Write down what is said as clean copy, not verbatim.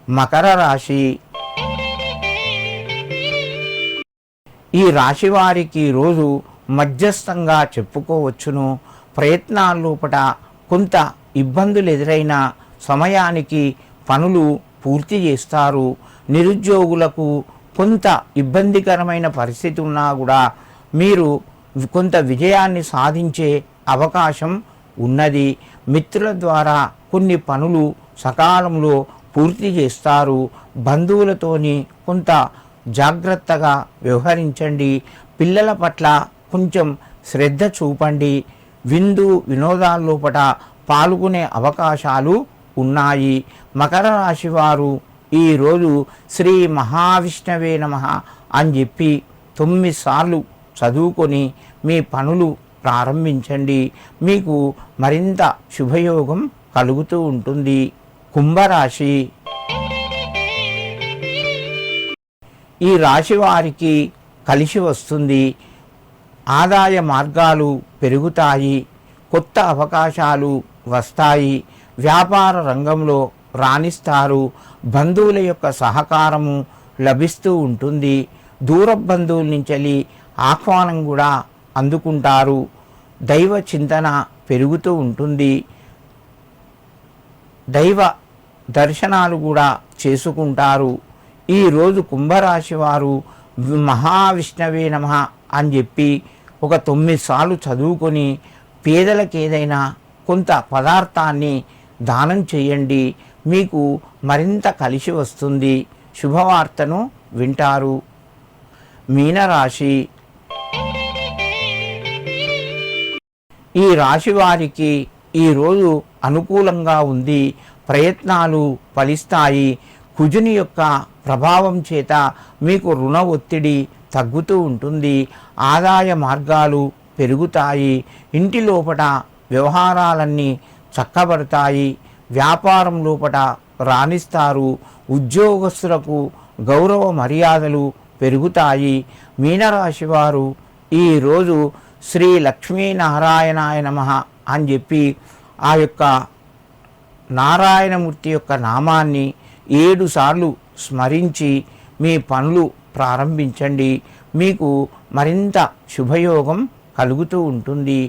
మకర రాశి. ఈ రాశి వారికి రోజు మధ్యస్థంగా చెప్పుకోవచ్చును. ప్రయత్నాల లోపట కొంత ఇబ్బందులు ఎదురైన సమయానికి పనులు పూర్తి చేస్తారు. నిరుద్యోగులకు కొంత ఇబ్బందికరమైన పరిస్థితి ఉన్నా కూడా మీరు కొంత విజయాన్ని సాధించే అవకాశం ఉన్నది. మిత్రుల ద్వారా కొన్ని పనులు సకాలంలో పూర్తి చేస్తారు. బంధువులతోని కొంత జాగ్రత్తగా వ్యవహరించండి. పిల్లల పట్ల కొంచెం శ్రద్ధ చూపండి. విందు వినోదాల లోపల పాల్గొనే అవకాశాలు ఉన్నాయి. మకర రాశి వారు ఈరోజు శ్రీ మహావిష్ణవే నమః అని చెప్పి 9 సార్లు చదువుకొని మీ పనులు ప్రారంభించండి. మీకు మరింత శుభయోగం కలుగుతూ ఉంటుంది. కుంభరాశి. ఈ రాశి వారికి కలిసి వస్తుంది. ఆదాయ మార్గాలు పెరుగుతాయి. కొత్త అవకాశాలు వస్తాయి. వ్యాపార రంగంలో రాణిస్తారు. బంధువుల యొక్క సహకారము లభిస్తూ ఉంటుంది. దూర బంధువుల నుంచి ఆహ్వానం కూడా అందుకుంటారు. దైవ చింతన పెరుగుతూ ఉంటుంది. దైవ దర్శనాలు కూడా చేసుకుంటారు. ఈరోజు కుంభరాశి వారు మహావిష్ణవే నమః అని చెప్పి ఒక 9 సార్లు చదువుకొని పేదలకు ఏదైనా కొంత పదార్థాన్ని దానం చేయండి. మీకు మరింత కలిసి వస్తుంది. శుభవార్తను వింటారు. మీనరాశి. ఈ రాశి వారికి ఈరోజు అనుకూలంగా ఉంది. ప్రయత్నాలు ఫలిస్తాయి. కుజుని యొక్క ప్రభావం చేత మీకు రుణ ఒత్తిడి తగ్గుతూ ఉంటుంది. ఆదాయ మార్గాలు పెరుగుతాయి. ఇంటి లోపల వ్యవహారాలన్నీ చక్కబడతాయి. వ్యాపారం లోపల రాణిస్తారు. ఉద్యోగస్తులకు గౌరవ మర్యాదలు పెరుగుతాయి. మీనరాశి వారు ఈరోజు శ్రీ లక్ష్మీనారాయణాయ నమః అని చెప్పి ఆ యొక్క నారాయణమూర్తి యొక్క నామాన్ని 7 సార్లు స్మరించి మీ పనులు ప్రారంభించండి. మీకు మరింత శుభయోగం కలుగుతూ ఉంటుంది.